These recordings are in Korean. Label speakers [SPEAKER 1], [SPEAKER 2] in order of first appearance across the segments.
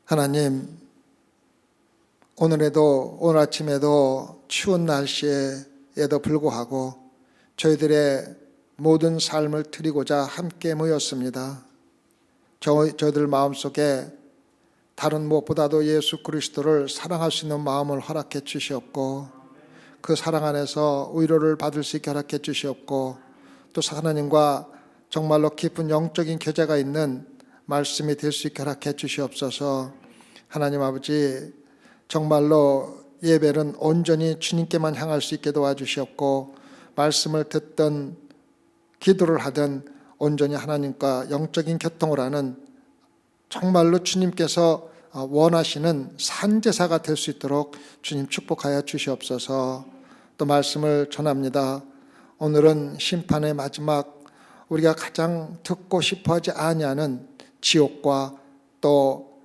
[SPEAKER 1] 하나님, 오늘 아침에도 추운 날씨에도 불구하고 저희들의 모든 삶을 드리고자 함께 모였습니다. 저희들 마음속에 다른 무엇보다도 예수 그리스도를 사랑할 수 있는 마음을 허락해 주시옵고, 그 사랑 안에서 위로를 받을 수 있게 허락해 주시옵고, 또 하나님과 정말로 깊은 영적인 교제가 있는 말씀이 될 수 있게 허락해 주시옵소서. 하나님 아버지, 정말로 예배는 온전히 주님께만 향할 수 있게 도와주시옵고, 말씀을 듣든 기도를 하든 온전히 하나님과 영적인 교통을 하는 정말로 주님께서 원하시는 산제사가 될 수 있도록 주님 축복하여 주시옵소서. 또 말씀을 전합니다. 오늘은 심판의 마지막, 우리가 가장 듣고 싶어하지 아니하는 지옥과 또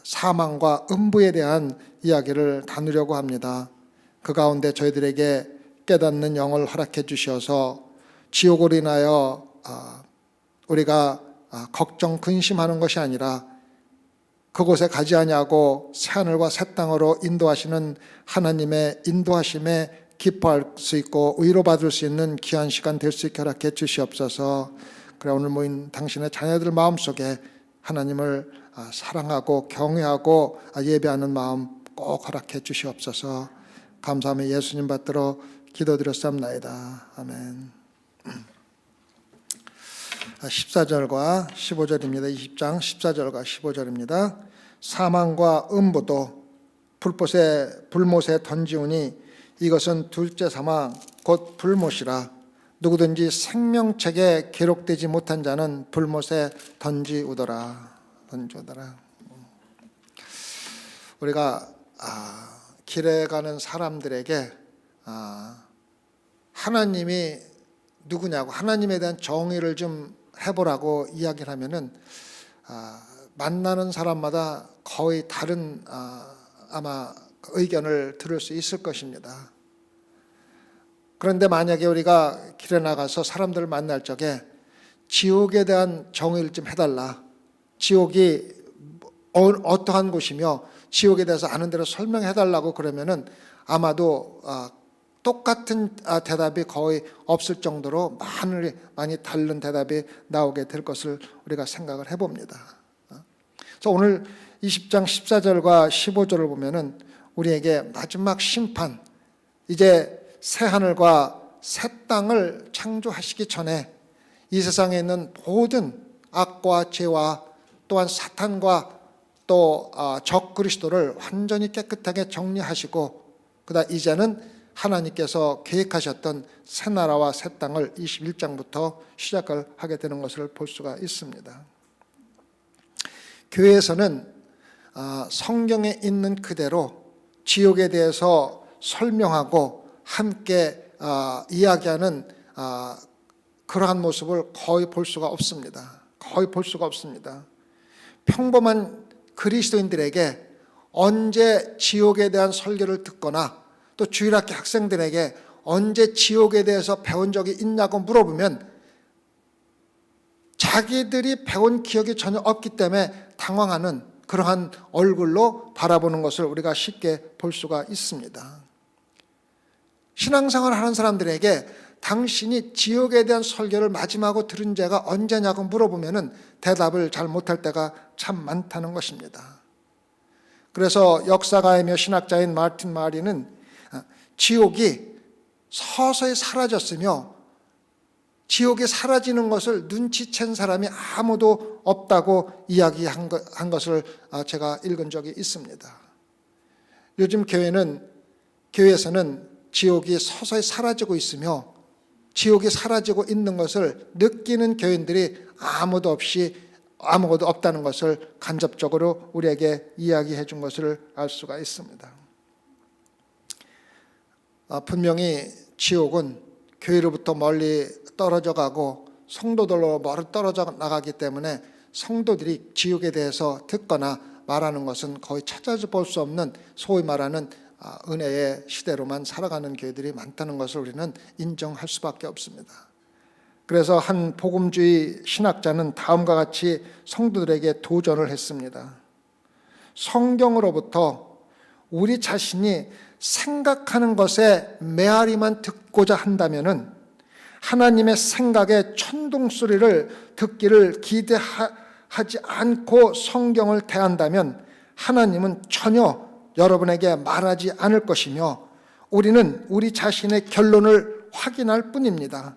[SPEAKER 1] 사망과 음부에 대한 이야기를 나누려고 합니다. 그 가운데 저희들에게 깨닫는 영을 허락해 주셔서 지옥으로 인하여 우리가 걱정 근심하는 것이 아니라 그곳에 가지 아니하고 새하늘과 새 땅으로 인도하시는 하나님의 인도하심에 기뻐할 수 있고 위로받을 수 있는 귀한 시간 될 수 있게 허락해 주시옵소서. 그래, 오늘 모인 당신의 자녀들 마음속에 하나님을 사랑하고 경외하고 예배하는 마음 꼭 허락해 주시옵소서. 감사하며 예수님 받들어 기도드렸사옵나이다. 아멘. 14절과 15절입니다. 20장 14절과 15절입니다. 사망과 음부도 불못에 던지우니 이것은 둘째 사망 곧 불못이라. 누구든지 생명책에 기록되지 못한 자는 불못에 던지우더라. 우리가 길에 가는 사람들에게 하나님이 누구냐고, 하나님에 대한 정의를 좀 해보라고 이야기를 하면은 만나는 사람마다 거의 다른 아마 의견을 들을 수 있을 것입니다. 그런데 만약에 우리가 길에 나가서 사람들을 만날 적에 지옥에 대한 정의를 좀 해달라, 지옥이 어떠한 곳이며 지옥에 대해서 아는 대로 설명해달라고 그러면은 아마도 똑같은 대답이 거의 없을 정도로 많이 다른 대답이 나오게 될 것을 우리가 생각을 해봅니다. 그래서 오늘 20장 14절과 15절을 보면은 우리에게 마지막 심판, 이제 새 하늘과 새 땅을 창조하시기 전에 이 세상에 있는 모든 악과 죄와 또한 사탄과 또 적 그리스도를 완전히 깨끗하게 정리하시고, 그다음 이제는 하나님께서 계획하셨던 새 나라와 새 땅을 21장부터 시작을 하게 되는 것을 볼 수가 있습니다. 교회에서는 성경에 있는 그대로 지옥에 대해서 설명하고 함께 이야기하는 그러한 모습을 거의 볼 수가 없습니다. 평범한 그리스도인들에게 언제 지옥에 대한 설교를 듣거나 또 주일학교 학생들에게 언제 지옥에 대해서 배운 적이 있냐고 물어보면 자기들이 배운 기억이 전혀 없기 때문에 당황하는 그러한 얼굴로 바라보는 것을 우리가 쉽게 볼 수가 있습니다. 신앙생활을 하는 사람들에게 당신이 지옥에 대한 설교를 마지막으로 들은 제가 언제냐고 물어보면 대답을 잘 못할 때가 참 많다는 것입니다. 그래서 역사가이며 신학자인 마틴 마리는 지옥이 서서히 사라졌으며 지옥이 사라지는 것을 눈치챈 사람이 아무도 없다고 이야기한 것을 제가 읽은 적이 있습니다. 요즘 교회에서는 지옥이 서서히 사라지고 있으며 지옥이 사라지고 있는 것을 느끼는 교인들이 아무것도 없다는 것을 간접적으로 우리에게 이야기해 준 것을 알 수가 있습니다. 분명히 지옥은 교회로부터 멀리 떨어져 가고 성도들로 멀리 떨어져 나가기 때문에 성도들이 지옥에 대해서 듣거나 말하는 것은 거의 찾아볼 수 없는 소위 말하는 은혜의 시대로만 살아가는 교회들이 많다는 것을 우리는 인정할 수밖에 없습니다. 그래서 한 복음주의 신학자는 다음과 같이 성도들에게 도전을 했습니다. 성경으로부터 우리 자신이 생각하는 것에 메아리만 듣고자 한다면은, 하나님의 생각의 천둥소리를 듣기를 기대하지 않고 성경을 대한다면 하나님은 전혀 여러분에게 말하지 않을 것이며, 우리는 우리 자신의 결론을 확인할 뿐입니다.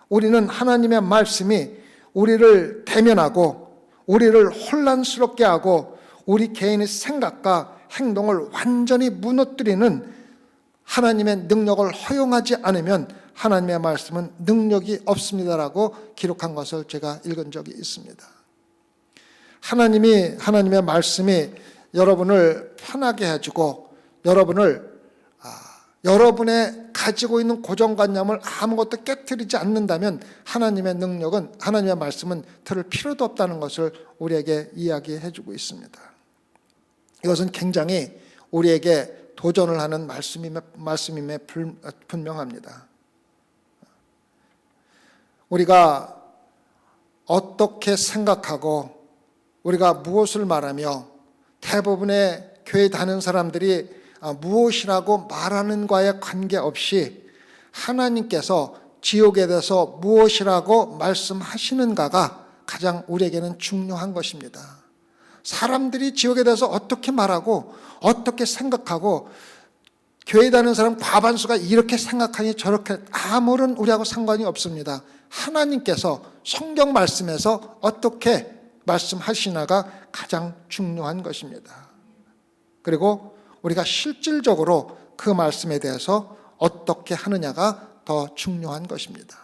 [SPEAKER 1] 우리는 하나님의 말씀이 우리를 대면하고 우리를 혼란스럽게 하고 우리 개인의 생각과 행동을 완전히 무너뜨리는 하나님의 능력을 허용하지 않으면 하나님의 말씀은 능력이 없습니다라고 기록한 것을 제가 읽은 적이 있습니다. 하나님의 말씀이 여러분을 편하게 해주고 여러분의 가지고 있는 고정관념을 아무것도 깨트리지 않는다면 하나님의 능력은, 하나님의 말씀은 들을 필요도 없다는 것을 우리에게 이야기해 주고 있습니다. 이것은 굉장히 우리에게 도전을 하는 말씀임에 분명합니다. 우리가 어떻게 생각하고 우리가 무엇을 말하며 대부분의 교회 다니는 사람들이 무엇이라고 말하는과에 관계없이 하나님께서 지옥에 대해서 무엇이라고 말씀하시는가가 가장 우리에게는 중요한 것입니다. 사람들이 지옥에 대해서 어떻게 말하고 어떻게 생각하고 교회 다니는 사람 과반수가 이렇게 생각하니 저렇게 아무런 우리하고 상관이 없습니다. 하나님께서 성경 말씀에서 어떻게 말씀하시나가 가장 중요한 것입니다. 그리고 우리가 실질적으로 그 말씀에 대해서 어떻게 하느냐가 더 중요한 것입니다.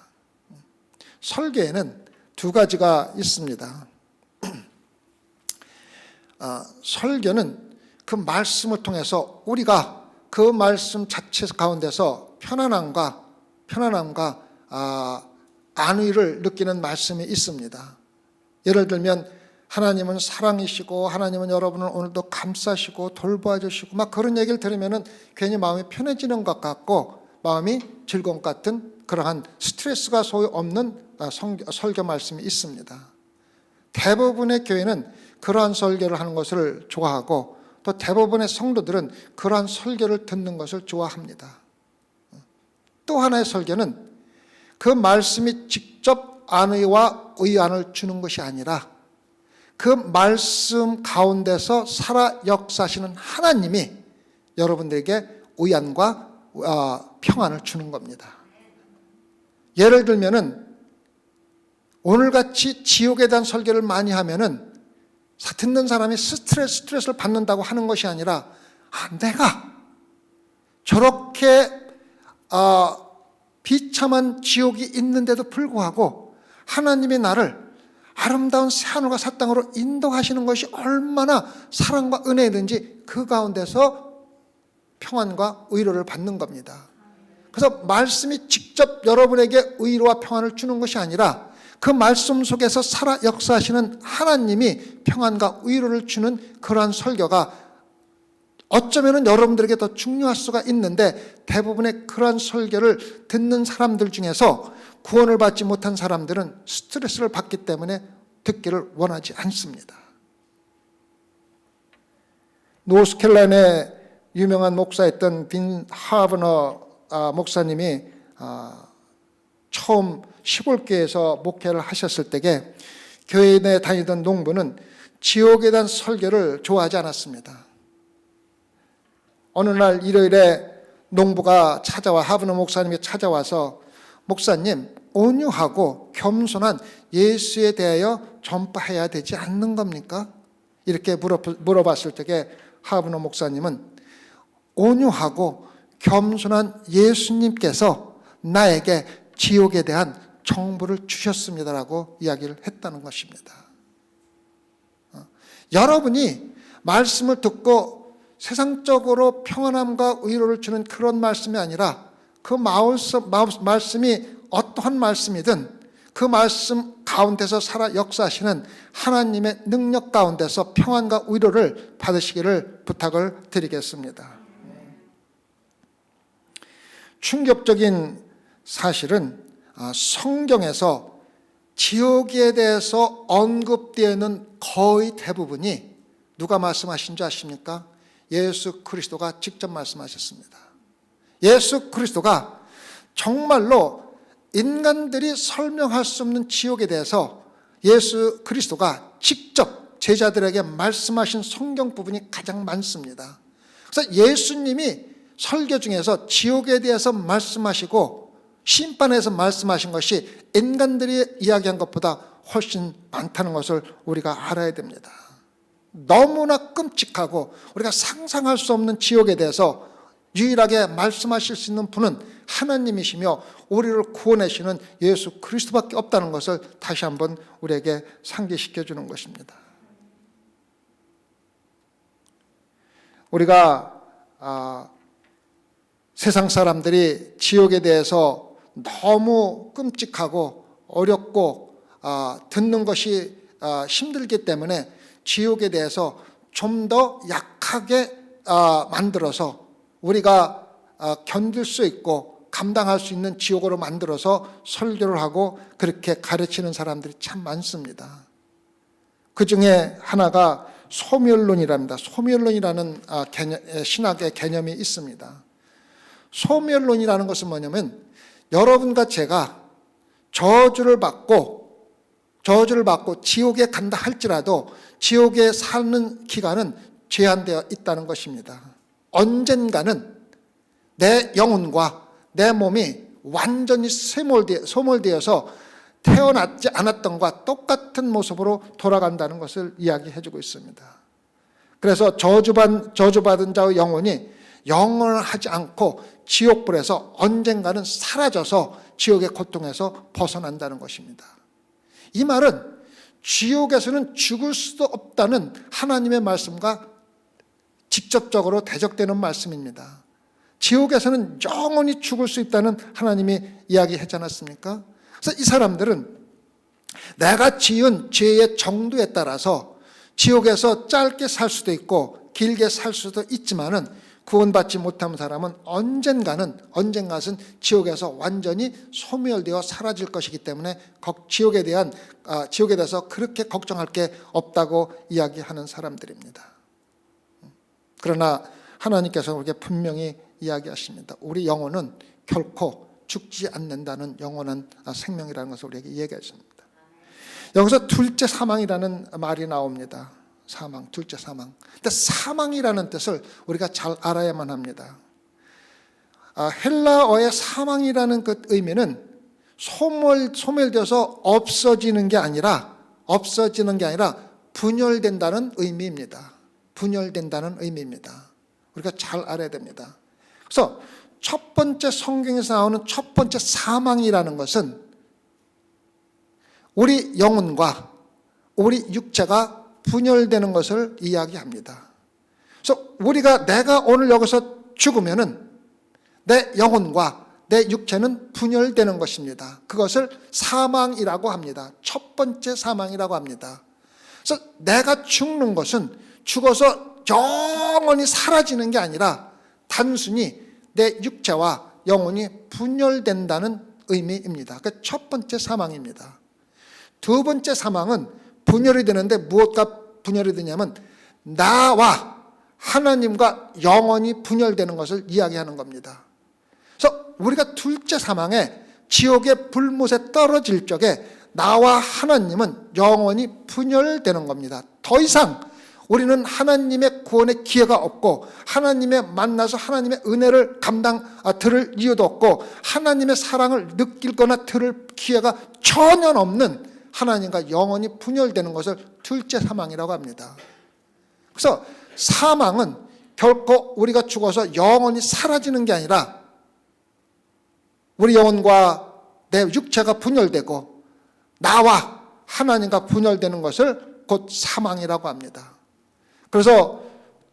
[SPEAKER 1] 설교에는 두 가지가 있습니다. 설교는 그 말씀을 통해서 우리가 그 말씀 자체 가운데서 편안함과 안위를 느끼는 말씀이 있습니다. 예를 들면 하나님은 사랑이시고 하나님은 여러분을 오늘도 감싸시고 돌보아주시고 막 그런 얘기를 들으면 괜히 마음이 편해지는 것 같고 마음이 즐거운 것 같은 그러한 스트레스가 소위 없는 설교 말씀이 있습니다. 대부분의 교회는 그러한 설교를 하는 것을 좋아하고 또 대부분의 성도들은 그러한 설교를 듣는 것을 좋아합니다. 또 하나의 설교는 그 말씀이 직접 안위와 의안을 주는 것이 아니라 그 말씀 가운데서 살아 역사하시는 하나님이 여러분들에게 의안과 평안을 주는 겁니다. 예를 들면은 오늘같이 지옥에 대한 설교를 많이 하면은 듣는 사람이 스트레스를 받는다고 하는 것이 아니라 내가 저렇게 비참한 지옥이 있는데도 불구하고 하나님이 나를 아름다운 새하늘과 새 땅으로 인도하시는 것이 얼마나 사랑과 은혜이든지 그 가운데서 평안과 위로를 받는 겁니다. 그래서 말씀이 직접 여러분에게 위로와 평안을 주는 것이 아니라 그 말씀 속에서 살아 역사하시는 하나님이 평안과 위로를 주는 그러한 설교가 어쩌면 여러분들에게 더 중요할 수가 있는데 대부분의 그러한 설교를 듣는 사람들 중에서 구원을 받지 못한 사람들은 스트레스를 받기 때문에 듣기를 원하지 않습니다. 노스캐롤라이나의 유명한 목사였던 빈 하버너 목사님이 처음 시골교회에서 목회를 하셨을 때에 교회 내에 다니던 농부는 지옥에 대한 설교를 좋아하지 않았습니다. 어느 날 일요일에 농부가 하버너 목사님이 찾아와서 목사님, 온유하고 겸손한 예수에 대하여 전파해야 되지 않는 겁니까? 이렇게 물어봤을 때에 하버너 목사님은 온유하고 겸손한 예수님께서 나에게 지옥에 대한 정보를 주셨습니다라고 이야기를 했다는 것입니다. 여러분이 말씀을 듣고 세상적으로 평안함과 위로를 주는 그런 말씀이 아니라 그 말씀이 어떠한 말씀이든 그 말씀 가운데서 살아 역사하시는 하나님의 능력 가운데서 평안과 위로를 받으시기를 부탁을 드리겠습니다. 충격적인 사실은 성경에서 지옥에 대해서 언급되어 있는 거의 대부분이 누가 말씀하신 줄 아십니까? 예수 그리스도가 직접 말씀하셨습니다. 예수 그리스도가 정말로 인간들이 설명할 수 없는 지옥에 대해서 예수 그리스도가 직접 제자들에게 말씀하신 성경 부분이 가장 많습니다. 그래서 예수님이 설교 중에서 지옥에 대해서 말씀하시고 심판에서 말씀하신 것이 인간들이 이야기한 것보다 훨씬 많다는 것을 우리가 알아야 됩니다. 너무나 끔찍하고 우리가 상상할 수 없는 지옥에 대해서 유일하게 말씀하실 수 있는 분은 하나님이시며 우리를 구원하시는 예수 그리스도밖에 없다는 것을 다시 한번 우리에게 상기시켜 주는 것입니다. 우리가 세상 사람들이 지옥에 대해서 너무 끔찍하고 어렵고 듣는 것이 힘들기 때문에 지옥에 대해서 좀 더 약하게 만들어서 우리가 견딜 수 있고 감당할 수 있는 지옥으로 만들어서 설교를 하고 그렇게 가르치는 사람들이 참 많습니다. 그 중에 하나가 소멸론이랍니다. 소멸론이라는 신학의 개념이 있습니다. 소멸론이라는 것은 뭐냐면 여러분과 제가 저주를 받고 지옥에 간다 할지라도 지옥에 사는 기간은 제한되어 있다는 것입니다. 언젠가는 내 영혼과 내 몸이 완전히 소멸되어서 태어나지 않았던 것과 똑같은 모습으로 돌아간다는 것을 이야기해주고 있습니다. 그래서 저주받은 자의 영혼이 영원하지 않고 지옥불에서 언젠가는 사라져서 지옥의 고통에서 벗어난다는 것입니다. 이 말은 지옥에서는 죽을 수도 없다는 하나님의 말씀과 직접적으로 대적되는 말씀입니다. 지옥에서는 영원히 죽을 수 있다는 하나님이 이야기하지 않았습니까? 그래서 이 사람들은 내가 지은 죄의 정도에 따라서 지옥에서 짧게 살 수도 있고 길게 살 수도 있지만은 구원받지 못한 사람은 언젠가는 지옥에서 완전히 소멸되어 사라질 것이기 때문에 지옥에 대해서 그렇게 걱정할 게 없다고 이야기하는 사람들입니다. 그러나 하나님께서 우리에게 분명히 이야기하십니다. 우리 영혼은 결코 죽지 않는다는 영원한 생명이라는 것을 우리에게 이야기하십니다. 여기서 둘째 사망이라는 말이 나옵니다. 둘째 사망. 근데 사망이라는 뜻을 우리가 잘 알아야만 합니다. 헬라어의 사망이라는 그 의미는 소멸되어서 없어지는 게 아니라 분열된다는 의미입니다. 분열된다는 의미입니다. 우리가 잘 알아야 됩니다. 그래서 첫 번째 성경에서 나오는 첫 번째 사망이라는 것은 우리 영혼과 우리 육체가 분열되는 것을 이야기합니다. 그래서 내가 오늘 여기서 죽으면은 내 영혼과 내 육체는 분열되는 것입니다. 그것을 사망이라고 합니다. 첫 번째 사망이라고 합니다. 그래서 내가 죽는 것은 죽어서 영원히 사라지는 게 아니라 단순히 내 육체와 영혼이 분열된다는 의미입니다. 그 첫 번째 사망입니다. 두 번째 사망은 분열이 되는데 무엇과 분열이 되냐면 나와 하나님과 영원히 분열되는 것을 이야기하는 겁니다. 그래서 우리가 둘째 사망에 지옥의 불못에 떨어질 적에 나와 하나님은 영원히 분열되는 겁니다. 더 이상 우리는 하나님의 구원의 기회가 없고 하나님의 만나서 하나님의 은혜를 들을 이유도 없고 하나님의 사랑을 느낄 거나 들을 기회가 전혀 없는 하나님과 영원히 분열되는 것을 둘째 사망이라고 합니다. 그래서 사망은 결코 우리가 죽어서 영원히 사라지는 게 아니라 우리 영혼과 내 육체가 분열되고 나와 하나님과 분열되는 것을 곧 사망이라고 합니다. 그래서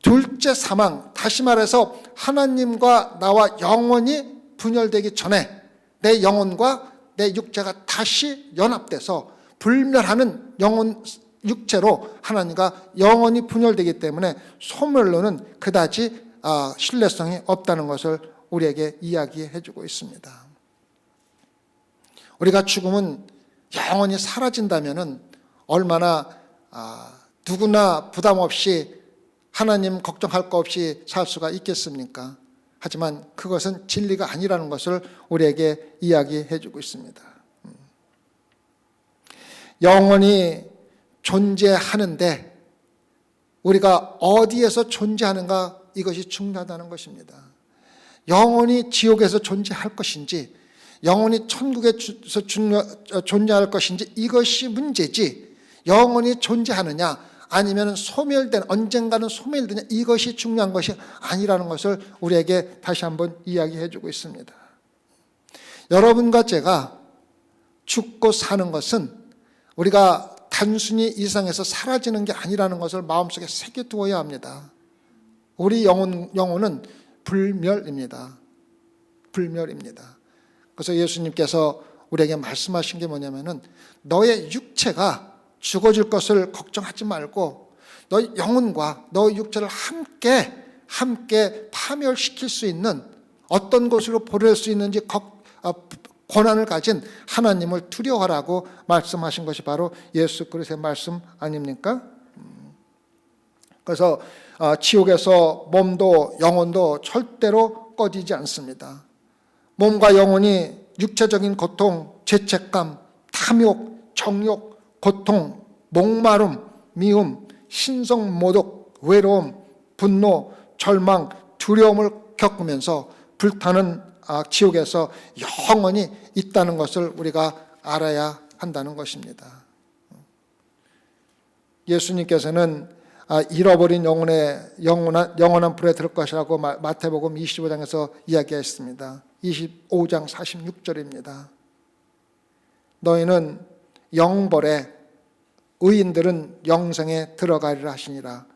[SPEAKER 1] 둘째 사망, 다시 말해서 하나님과 나와 영원히 분열되기 전에 내 영혼과 내 육체가 다시 연합돼서 불멸하는 육체로 하나님과 영원히 분열되기 때문에 소멸론은 그다지 신뢰성이 없다는 것을 우리에게 이야기해 주고 있습니다. 우리가 죽으면 영원히 사라진다면은 얼마나 누구나 부담 없이 하나님 걱정할 거 없이 살 수가 있겠습니까? 하지만 그것은 진리가 아니라는 것을 우리에게 이야기해 주고 있습니다. 영원히 존재하는데 우리가 어디에서 존재하는가, 이것이 중요하다는 것입니다. 영원히 지옥에서 존재할 것인지 영원히 천국에서 존재할 것인지 이것이 문제지, 영원히 존재하느냐 아니면 소멸된, 언젠가는 소멸되냐, 이것이 중요한 것이 아니라는 것을 우리에게 다시 한번 이야기해 주고 있습니다. 여러분과 제가 죽고 사는 것은 우리가 단순히 이 세상에서 사라지는 게 아니라는 것을 마음속에 새겨두어야 합니다. 우리 영혼은 불멸입니다. 불멸입니다. 그래서 예수님께서 우리에게 말씀하신 게 뭐냐면은, 너의 육체가 죽어질 것을 걱정하지 말고 너의 영혼과 너의 육체를 함께 파멸시킬 수 있는, 어떤 곳으로 보낼 수 있는지 권한을 가진 하나님을 두려워하라고 말씀하신 것이 바로 예수 그리스도의 말씀 아닙니까? 그래서 지옥에서 몸도 영혼도 절대로 꺼지지 않습니다. 몸과 영혼이 육체적인 고통, 죄책감, 탐욕, 정욕, 고통, 목마름, 미움, 신성모독, 외로움, 분노, 절망, 두려움을 겪으면서 불타는 지옥에서 영원히 있다는 것을 우리가 알아야 한다는 것입니다. 예수님께서는 잃어버린 영원한 불에 들 것이라고 마태복음 25장에서 이야기했습니다. 25장 46절입니다. 너희는 영벌에, 의인들은 영생에 들어가리라 하시니라.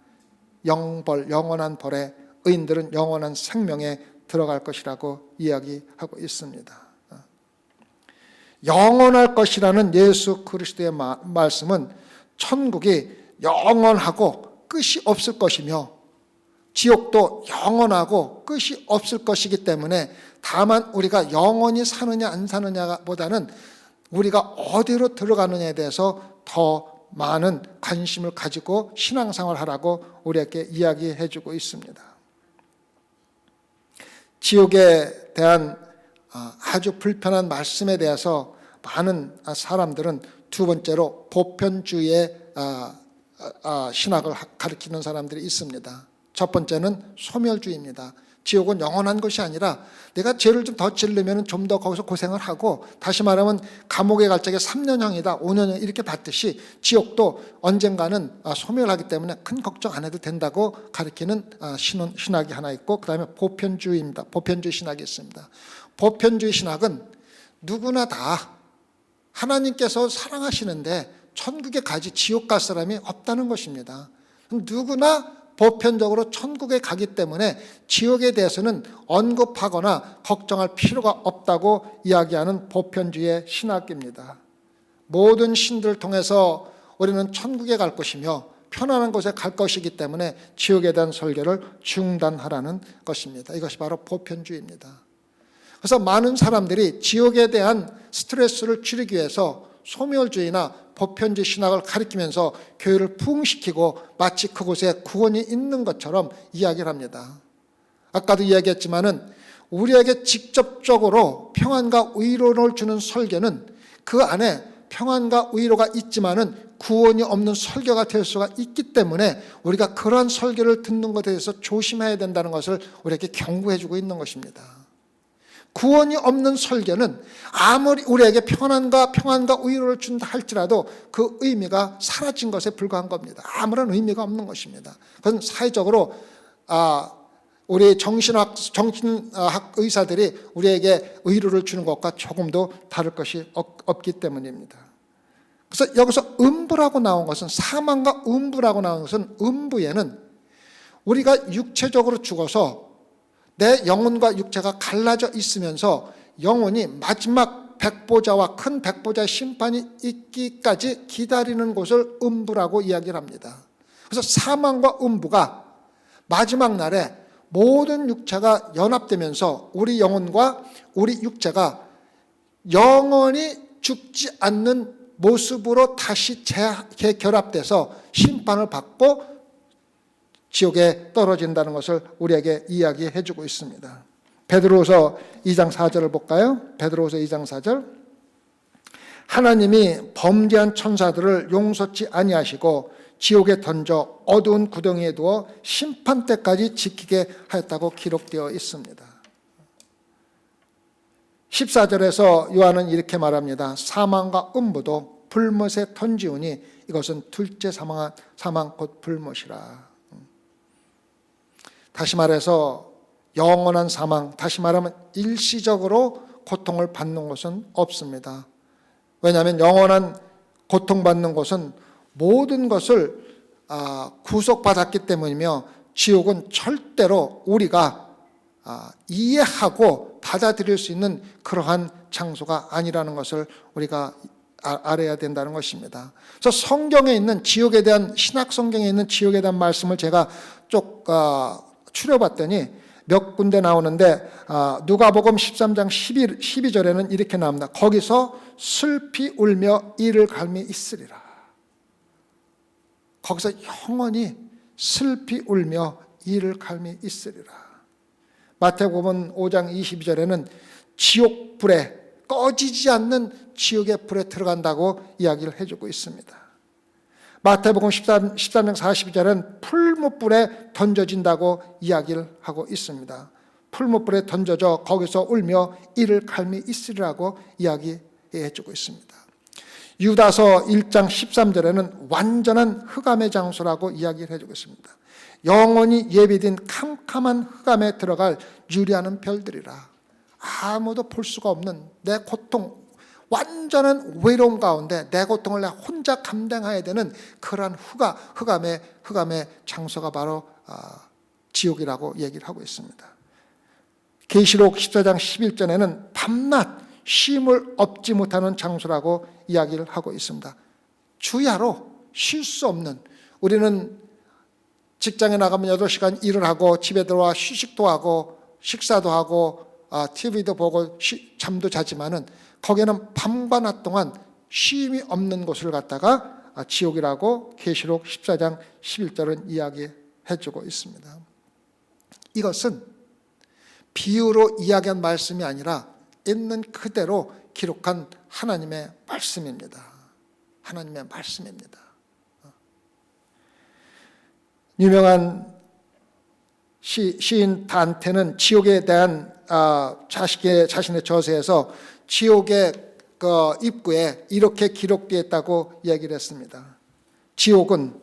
[SPEAKER 1] 영벌, 영원한 벌에, 의인들은 영원한 생명에 들어갈 것이라고 이야기하고 있습니다. 영원할 것이라는 예수 그리스도의 말씀은 천국이 영원하고 끝이 없을 것이며 지옥도 영원하고 끝이 없을 것이기 때문에, 다만 우리가 영원히 사느냐 안 사느냐보다는 우리가 어디로 들어가느냐에 대해서 더 많은 관심을 가지고 신앙생활을 하라고 우리에게 이야기해 주고 있습니다. 지옥에 대한 아주 불편한 말씀에 대해서 많은 사람들은 두 번째로 보편주의의 신학을 가리키는 사람들이 있습니다. 첫 번째는 소멸주의입니다. 지옥은 영원한 것이 아니라 내가 죄를 좀 더 지르면 좀 더 거기서 고생을 하고, 다시 말하면 감옥에 갈 적에 3년형이다 5년형 이렇게 받듯이 지옥도 언젠가는 소멸하기 때문에 큰 걱정 안 해도 된다고 가리키는 신학이 하나 있고, 그 다음에 보편주의입니다. 보편주의 신학이 있습니다. 보편주의 신학은 누구나 다 하나님께서 사랑하시는데 천국에 가지 지옥 갈 사람이 없다는 것입니다. 누구나 보편적으로 천국에 가기 때문에 지옥에 대해서는 언급하거나 걱정할 필요가 없다고 이야기하는 보편주의 신학입니다. 모든 신들을 통해서 우리는 천국에 갈 것이며 편안한 곳에 갈 것이기 때문에 지옥에 대한 설교를 중단하라는 것입니다. 이것이 바로 보편주의입니다. 그래서 많은 사람들이 지옥에 대한 스트레스를 줄이기 위해서 소멸주의나 보편주의 신학을 가리키면서 교회를 부흥시키고 마치 그곳에 구원이 있는 것처럼 이야기를 합니다. 아까도 이야기했지만은 우리에게 직접적으로 평안과 위로를 주는 설교는 그 안에 평안과 위로가 있지만은 구원이 없는 설교가 될 수가 있기 때문에 우리가 그러한 설교를 듣는 것에 대해서 조심해야 된다는 것을 우리에게 경고해 주고 있는 것입니다. 구원이 없는 설교는 아무리 우리에게 평안과 위로를 준다 할지라도 그 의미가 사라진 것에 불과한 겁니다. 아무런 의미가 없는 것입니다. 그건 사회적으로 우리 정신학 의사들이 우리에게 위로를 주는 것과 조금도 다를 것이 없기 때문입니다. 그래서 여기서 음부라고 나온 것은, 사망과 음부라고 나온 것은, 음부에는 우리가 육체적으로 죽어서 내 영혼과 육체가 갈라져 있으면서 영혼이 마지막 백보자와 큰 백보자의 심판이 있기까지 기다리는 곳을 음부라고 이야기를 합니다. 그래서 사망과 음부가 마지막 날에 모든 육체가 연합되면서 우리 영혼과 우리 육체가 영원히 죽지 않는 모습으로 다시 재결합돼서 심판을 받고 지옥에 떨어진다는 것을 우리에게 이야기해 주고 있습니다. 베드로후서 2장 4절을 볼까요? 베드로후서 2장 4절. 하나님이 범죄한 천사들을 용서치 아니하시고 지옥에 던져 어두운 구덩이에 두어 심판 때까지 지키게 하였다고 기록되어 있습니다. 14절에서 요한은 이렇게 말합니다. 사망과 음부도 불못에 던지우니 이것은 둘째 사망 곧 불못이라. 다시 말해서 영원한 사망, 다시 말하면 일시적으로 고통을 받는 것은 없습니다. 왜냐하면 영원한 고통받는 것은 모든 것을 구속받았기 때문이며 지옥은 절대로 우리가 이해하고 받아들일 수 있는 그러한 장소가 아니라는 것을 우리가 알아야 된다는 것입니다. 그래서 성경에 있는 지옥에 대한, 신약 성경에 있는 지옥에 대한 말씀을 제가 쭉 추려봤더니 몇 군데 나오는데 누가복음 13장 12절에는 이렇게 나옵니다. 거기서 슬피 울며 이를 갈미 있으리라. 거기서 영원히 슬피 울며 이를 갈미 있으리라. 마태복음 5장 22절에는 지옥불에, 꺼지지 않는 지옥의 불에 들어간다고 이야기를 해주고 있습니다. 마태복음 13장 42절은 풀무불에 던져진다고 이야기를 하고 있습니다. 풀무불에 던져져 거기서 울며 이를 갈미 있으리라고 이야기해주고 있습니다. 유다서 1장 13절에는 완전한 흑암의 장소라고 이야기를 해주고 있습니다. 영원히 예비된 캄캄한 흑암에 들어갈 유리하는 별들이라. 아무도 볼 수가 없는 내 고통, 완전한 외로움 가운데 내 고통을 내가 혼자 감당해야 되는 그러한 흑암의 장소가 바로 지옥이라고 얘기를 하고 있습니다. 계시록 14장 11절에는 밤낮 쉼을 얻지 못하는 장소라고 이야기를 하고 있습니다. 주야로 쉴 수 없는, 우리는 직장에 나가면 8시간 일을 하고 집에 들어와 휴식도 하고 식사도 하고 TV도 보고 잠도 자지만은 거기에는 밤과 낮 동안 쉼이 없는 곳을 갖다가 지옥이라고 계시록 14장 11절은 이야기해 주고 있습니다. 이것은 비유로 이야기한 말씀이 아니라 있는 그대로 기록한 하나님의 말씀입니다. 하나님의 말씀입니다. 유명한 시인 단테는 지옥에 대한 자신의 저서에서 지옥의 입구에 이렇게 기록되어 있다고 이야기를 했습니다. 지옥은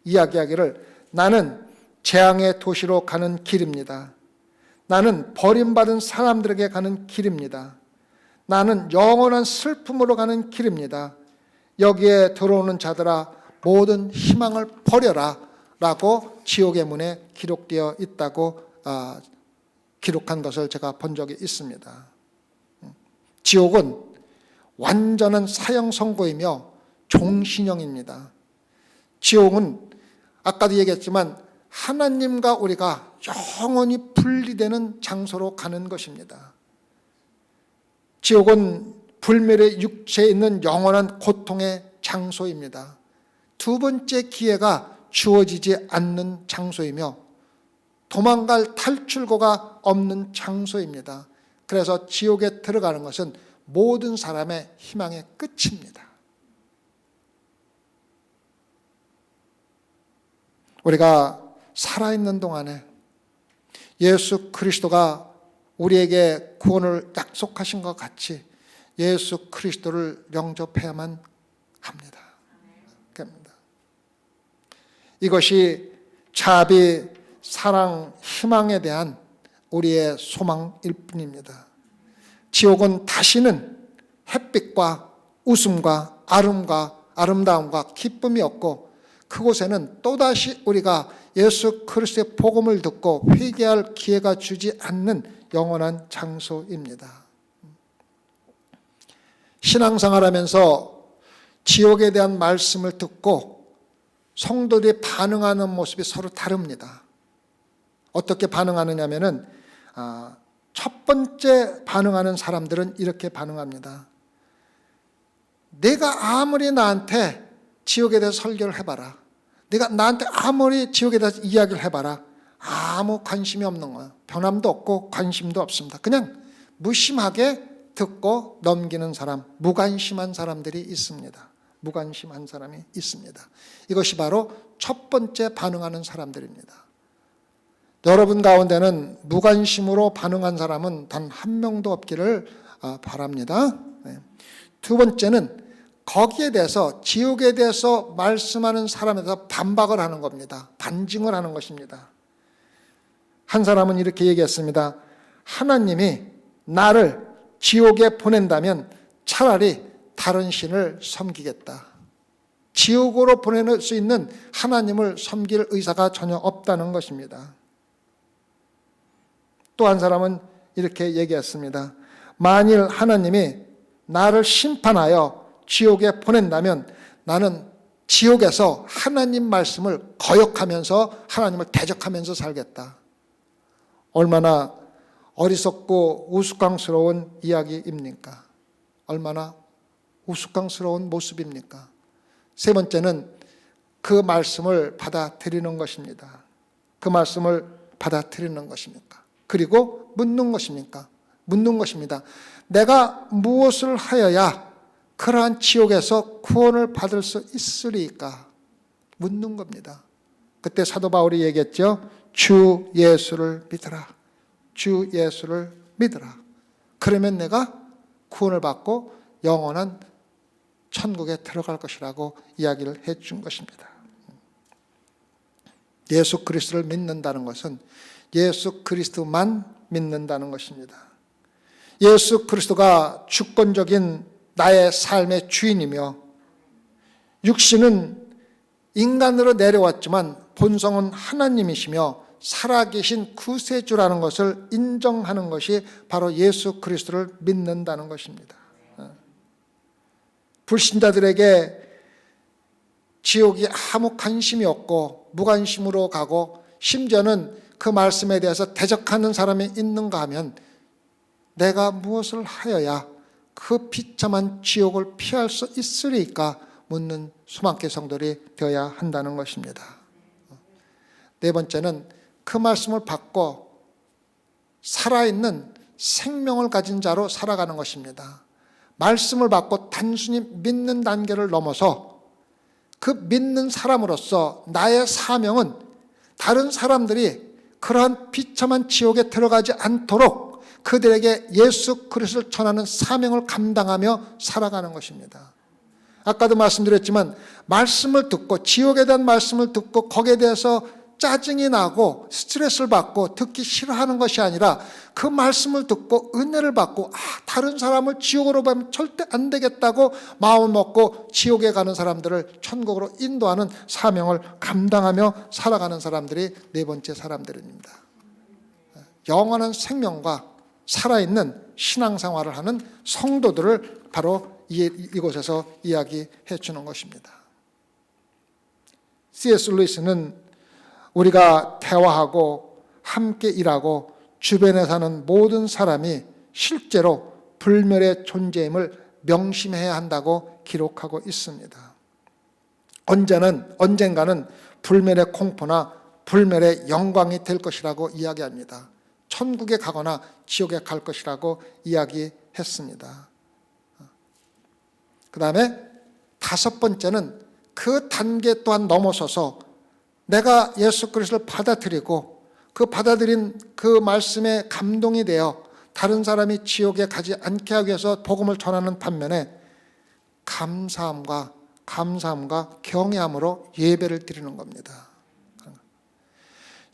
[SPEAKER 1] 이야기하기를 나는 재앙의 도시로 가는 길입니다. 나는 버림받은 사람들에게 가는 길입니다. 나는 영원한 슬픔으로 가는 길입니다. 여기에 들어오는 자들아 모든 희망을 버려라 라고 지옥의 문에 기록되어 있다고 기록한 것을 제가 본 적이 있습니다. 지옥은 완전한 사형 선고이며 종신형입니다. 지옥은 아까도 얘기했지만 하나님과 우리가 영원히 분리되는 장소로 가는 것입니다. 지옥은 불멸의 육체에 있는 영원한 고통의 장소입니다. 두 번째 기회가 주어지지 않는 장소이며 도망갈 탈출구가 없는 장소입니다. 그래서 지옥에 들어가는 것은 모든 사람의 희망의 끝입니다. 우리가 살아있는 동안에 예수 그리스도가 우리에게 구원을 약속하신 것 같이 예수 그리스도를 영접해야만 합니다. 이것이 자비, 사랑, 희망에 대한 우리의 소망일 뿐입니다. 지옥은 다시는 햇빛과 웃음과 아름다움과 기쁨이 없고 그곳에는 또다시 우리가 예수 그리스도의 복음을 듣고 회개할 기회가 주지 않는 영원한 장소입니다. 신앙생활하면서 지옥에 대한 말씀을 듣고 성도들이 반응하는 모습이 서로 다릅니다. 어떻게 반응하느냐면은 첫 번째 반응하는 사람들은 이렇게 반응합니다. 내가 아무리 나한테 지옥에 대해서 설교를 해봐라, 내가 나한테 아무리 지옥에 대해서 이야기를 해봐라, 아무 관심이 없는 거야. 변함도 없고 관심도 없습니다. 그냥 무심하게 듣고 넘기는 사람, 무관심한 사람들이 있습니다. 무관심한 사람이 있습니다. 이것이 바로 첫 번째 반응하는 사람들입니다. 여러분 가운데는 무관심으로 반응한 사람은 단 한 명도 없기를 바랍니다. 두 번째는 거기에 대해서, 지옥에 대해서 말씀하는 사람에 대해서 반박을 하는 겁니다. 반증을 하는 것입니다. 한 사람은 이렇게 얘기했습니다. 하나님이 나를 지옥에 보낸다면 차라리 다른 신을 섬기겠다. 지옥으로 보낼 수 있는 하나님을 섬길 의사가 전혀 없다는 것입니다. 또 한 사람은 이렇게 얘기했습니다. 만일 하나님이 나를 심판하여 지옥에 보낸다면 나는 지옥에서 하나님 말씀을 거역하면서 하나님을 대적하면서 살겠다. 얼마나 어리석고 우스꽝스러운 이야기입니까? 얼마나 우스꽝스러운 모습입니까? 세 번째는 그 말씀을 받아들이는 것입니다. 그 말씀을 받아들이는 것입니까? 그리고 묻는 것입니까? 묻는 것입니다. 내가 무엇을 하여야 그러한 지옥에서 구원을 받을 수 있으리까? 묻는 겁니다. 그때 사도 바울이 얘기했죠. 주 예수를 믿으라. 주 예수를 믿으라. 그러면 내가 구원을 받고 영원한 천국에 들어갈 것이라고 이야기를 해준 것입니다. 예수 그리스도를 믿는다는 것은 예수 그리스도만 믿는다는 것입니다. 예수 그리스도가 주권적인 나의 삶의 주인이며 육신은 인간으로 내려왔지만 본성은 하나님이시며 살아계신 구세주라는 것을 인정하는 것이 바로 예수 그리스도를 믿는다는 것입니다. 불신자들에게 지옥이 아무 관심이 없고 무관심으로 가고 심지어는 그 말씀에 대해서 대적하는 사람이 있는가 하면 내가 무엇을 하여야 그 비참한 지옥을 피할 수 있으리까 묻는 수많게 성도들이 되어야 한다는 것입니다. 네 번째는 그 말씀을 받고 살아있는 생명을 가진 자로 살아가는 것입니다. 말씀을 받고 단순히 믿는 단계를 넘어서 그 믿는 사람으로서 나의 사명은 다른 사람들이 그러한 비참한 지옥에 들어가지 않도록 그들에게 예수 그리스도를 전하는 사명을 감당하며 살아가는 것입니다. 아까도 말씀드렸지만 말씀을 듣고 지옥에 대한 말씀을 듣고 거기에 대해서 짜증이 나고 스트레스를 받고 듣기 싫어하는 것이 아니라 그 말씀을 듣고 은혜를 받고 다른 사람을 지옥으로 보면 절대 안 되겠다고 마음을 먹고 지옥에 가는 사람들을 천국으로 인도하는 사명을 감당하며 살아가는 사람들이 네 번째 사람들입니다. 영원한 생명과 살아있는 신앙생활을 하는 성도들을 바로 이곳에서 이야기해 주는 것입니다. C.S. 루이스는 우리가 대화하고 함께 일하고 주변에 사는 모든 사람이 실제로 불멸의 존재임을 명심해야 한다고 기록하고 있습니다. 언젠가는 불멸의 공포나 불멸의 영광이 될 것이라고 이야기합니다. 천국에 가거나 지옥에 갈 것이라고 이야기했습니다. 그 다음에 다섯 번째는 그 단계 또한 넘어서서 내가 예수 그리스도를 받아들이고 그 받아들인 그 말씀에 감동이 되어 다른 사람이 지옥에 가지 않게 하기 위해서 복음을 전하는 반면에 감사함과 경외함으로 예배를 드리는 겁니다.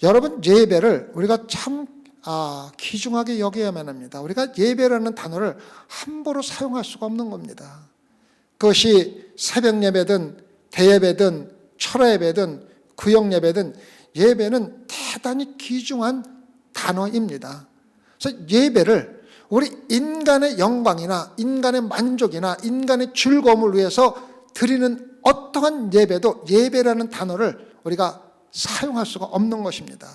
[SPEAKER 1] 여러분, 예배를 우리가 참 귀중하게 여겨야만 합니다. 우리가 예배라는 단어를 함부로 사용할 수가 없는 겁니다. 그것이 새벽 예배든 대예배든 철야 예배든 구역 예배든 예배는 대단히 귀중한 단어입니다. 그래서 예배를 우리 인간의 영광이나 인간의 만족이나 인간의 즐거움을 위해서 드리는 어떠한 예배도 예배라는 단어를 우리가 사용할 수가 없는 것입니다.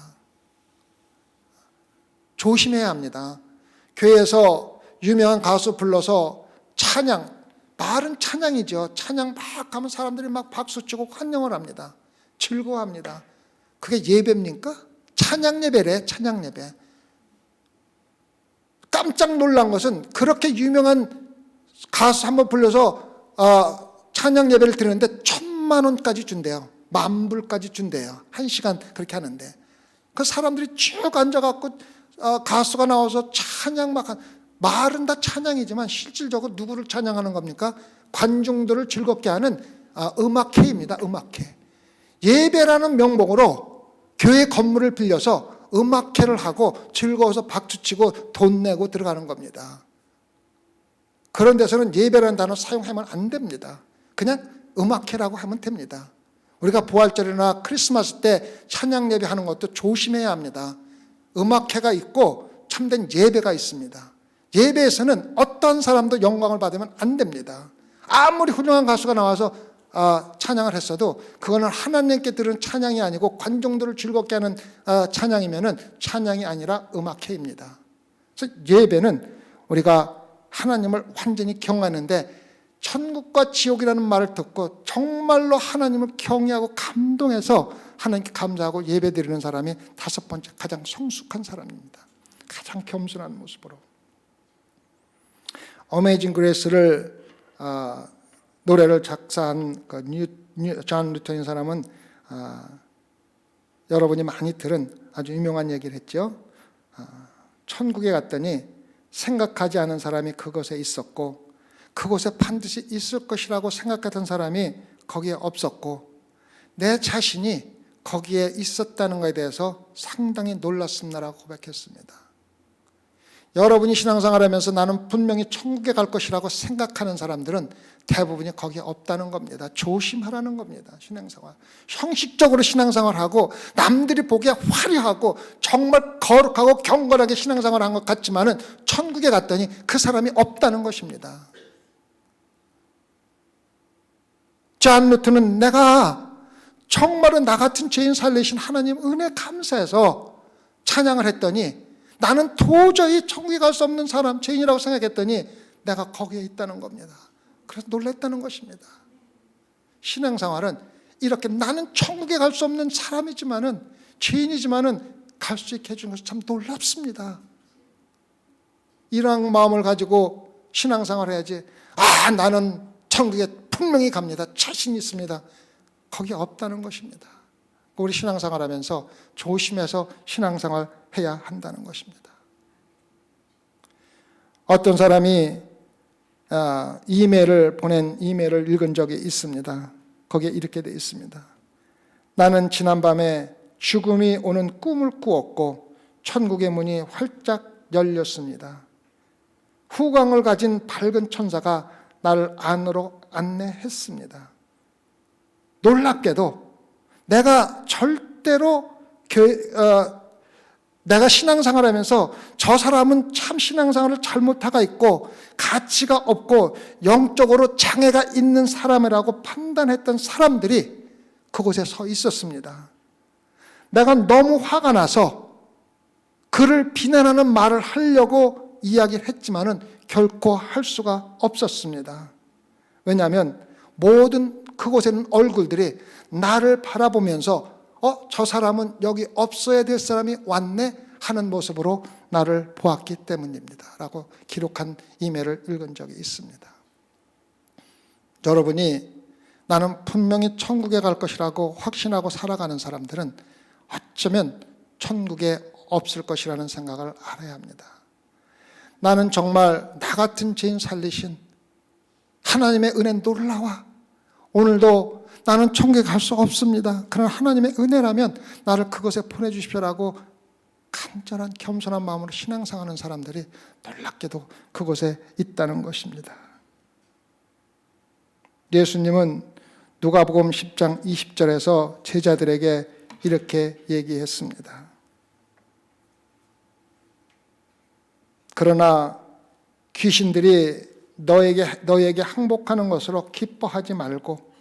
[SPEAKER 1] 조심해야 합니다. 교회에서 유명한 가수 불러서 찬양, 말은 찬양이죠. 찬양 막 하면 사람들이 막 박수치고 환영을 합니다. 즐거워합니다. 그게 예배입니까? 찬양 예배래, 찬양 예배. 깜짝 놀란 것은 그렇게 유명한 가수 한번 불러서 찬양 예배를 드리는데 1,000,000원까지 준대요. 10,000불까지 준대요. 1시간 그렇게 하는데. 그 사람들이 쭉 앉아갖고 가수가 나와서 찬양 막 말은 다 찬양이지만 실질적으로 누구를 찬양하는 겁니까? 관중들을 즐겁게 하는 음악회입니다. 음악회. 예배라는 명목으로 교회 건물을 빌려서 음악회를 하고 즐거워서 박수치고 돈 내고 들어가는 겁니다. 그런 데서는 예배라는 단어 사용하면 안 됩니다. 그냥 음악회라고 하면 됩니다. 우리가 부활절이나 크리스마스 때 찬양 예배하는 것도 조심해야 합니다. 음악회가 있고 참된 예배가 있습니다. 예배에서는 어떤 사람도 영광을 받으면 안 됩니다. 아무리 훌륭한 가수가 나와서 찬양을 했어도 그거는 하나님께 들은 찬양이 아니고 관중들을 즐겁게 하는 찬양이면은 찬양이 아니라 음악회입니다. 그래서 예배는 우리가 하나님을 완전히 경외하는데 천국과 지옥이라는 말을 듣고 정말로 하나님을 경외하고 감동해서 하나님께 감사하고 예배드리는 사람이 5번째 가장 성숙한 사람입니다. 가장 겸손한 모습으로. 어메이징 그레이스를 노래를 작사한 존 뉴턴이라는 사람은 여러분이 많이 들은 아주 유명한 얘기를 했죠. 천국에 갔더니 생각하지 않은 사람이 그곳에 있었고 그곳에 반드시 있을 것이라고 생각했던 사람이 거기에 없었고 내 자신이 거기에 있었다는 것에 대해서 상당히 놀랐습니다라고 고백했습니다. 여러분이 신앙생활하면서 나는 분명히 천국에 갈 것이라고 생각하는 사람들은 대부분이 거기에 없다는 겁니다. 조심하라는 겁니다. 신앙생활. 형식적으로 신앙생활하고 남들이 보기에 화려하고 정말 거룩하고 경건하게 신앙생활한 것 같지만은 천국에 갔더니 그 사람이 없다는 것입니다. 존 뉴턴은 내가 정말로 나 같은 죄인 살리신 하나님 은혜 감사해서 찬양을 했더니 나는 도저히 천국에 갈 수 없는 사람, 죄인이라고 생각했더니 내가 거기에 있다는 겁니다. 그래서 놀랐다는 것입니다. 신앙생활은 이렇게 나는 천국에 갈 수 없는 사람이지만은 죄인이지만은 갈 수 있게 해주는 것이 참 놀랍습니다. 이런 마음을 가지고 신앙생활을 해야지. 나는 천국에 분명히 갑니다. 자신 있습니다. 거기 없다는 것입니다. 우리 신앙생활하면서 조심해서 신앙생활 해야 한다는 것입니다. 어떤 사람이 이메일을 보낸 이메일을 읽은 적이 있습니다. 거기에 이렇게 되어 있습니다. 나는 지난밤에 죽음이 오는 꿈을 꾸었고 천국의 문이 활짝 열렸습니다. 후광을 가진 밝은 천사가 나를 안으로 안내했습니다. 놀랍게도 내가 절대로 내가 신앙생활을 하면서 저 사람은 참 신앙생활을 잘못하고 있고 가치가 없고 영적으로 장애가 있는 사람이라고 판단했던 사람들이 그곳에 서 있었습니다. 내가 너무 화가 나서 그를 비난하는 말을 하려고 이야기를 했지만은 결코 할 수가 없었습니다. 왜냐하면 모든 그곳에는 얼굴들이 나를 바라보면서 저 사람은 여기 없어야 될 사람이 왔네 하는 모습으로 나를 보았기 때문입니다 라고 기록한 이메일을 읽은 적이 있습니다. 여러분이 나는 분명히 천국에 갈 것이라고 확신하고 살아가는 사람들은 어쩌면 천국에 없을 것이라는 생각을 알아야 합니다. 나는 정말 나 같은 죄인 살리신 하나님의 은혜 놀라와. 오늘도 나는 천국에 갈 수 없습니다. 그러나 하나님의 은혜라면 나를 그곳에 보내주십시오라고 간절한 겸손한 마음으로 신앙생활하는 사람들이 놀랍게도 그곳에 있다는 것입니다. 예수님은 누가복음 10장 20절에서 제자들에게 이렇게 얘기했습니다. 그러나 귀신들이 너에게 항복하는 것으로 기뻐하지 말고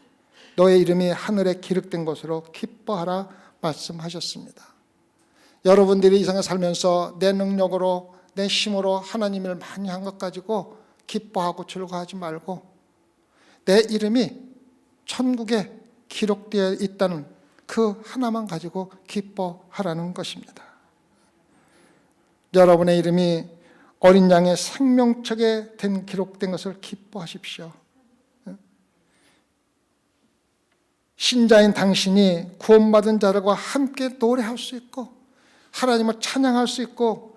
[SPEAKER 1] 너의 이름이 하늘에 기록된 것으로 기뻐하라 말씀하셨습니다. 여러분들이 이 세상에 살면서 내 능력으로 내 힘으로 하나님을 많이 한 것 가지고 기뻐하고 즐거워하지 말고 내 이름이 천국에 기록되어 있다는 그 하나만 가지고 기뻐하라는 것입니다. 여러분의 이름이 어린 양의 생명책에 기록된 것을 기뻐하십시오. 신자인 당신이 구원받은 자들과 함께 노래할 수 있고 하나님을 찬양할 수 있고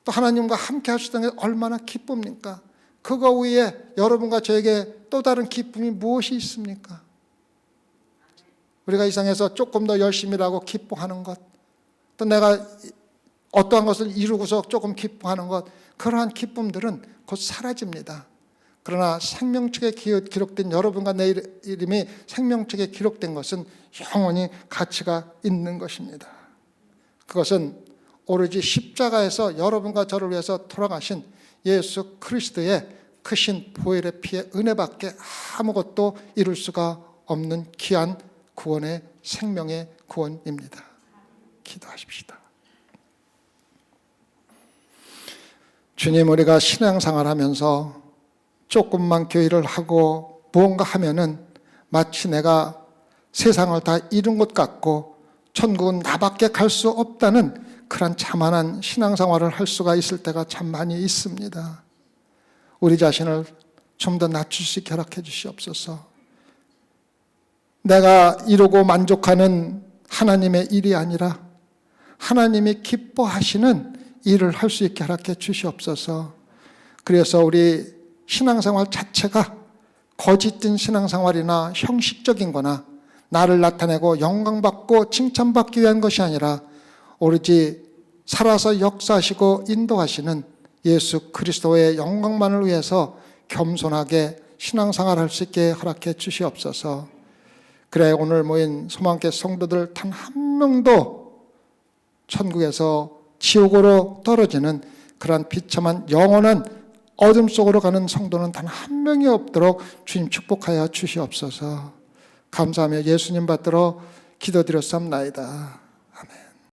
[SPEAKER 1] 또 하나님과 함께 할 수 있다는 게 얼마나 기쁩니까? 그거 위에 여러분과 저에게 또 다른 기쁨이 무엇이 있습니까? 우리가 이 세상에서 조금 더 열심히 일하고 기뻐하는 것, 또 내가 어떠한 것을 이루고서 조금 기뻐하는 것, 그러한 기쁨들은 곧 사라집니다. 그러나 생명책에 기록된 여러분과 내 이름이 생명책에 기록된 것은 영원히 가치가 있는 것입니다. 그것은 오로지 십자가에서 여러분과 저를 위해서 돌아가신 예수 그리스도의 크신 보혈의 피의 은혜밖에 아무것도 이룰 수가 없는 귀한 구원의 생명의 구원입니다. 기도하십시다. 주님, 우리가 신앙생활 하면서 조금만 교회를 하고 무언가 하면은 마치 내가 세상을 다 잃은 것 같고 천국은 나밖에 갈 수 없다는 그런 자만한 신앙생활을 할 수가 있을 때가 참 많이 있습니다. 우리 자신을 좀 더 낮출 수 있게 허락해 주시옵소서. 내가 이루고 만족하는 하나님의 일이 아니라 하나님이 기뻐하시는 일을 할 수 있게 허락해 주시옵소서. 그래서 우리 신앙생활 자체가 거짓된 신앙생활이나 형식적인 거나 나를 나타내고 영광받고 칭찬받기 위한 것이 아니라 오로지 살아서 역사하시고 인도하시는 예수 그리스도의 영광만을 위해서 겸손하게 신앙생활을 할 수 있게 허락해 주시옵소서. 그래 오늘 모인 소망교회 성도들 단 한 명도 천국에서 지옥으로 떨어지는 그러한 비참한 영원한 어둠 속으로 가는 성도는 단 한 명이 없도록 주님 축복하여 주시옵소서. 감사하며 예수님 받들어 기도드렸사옵나이다.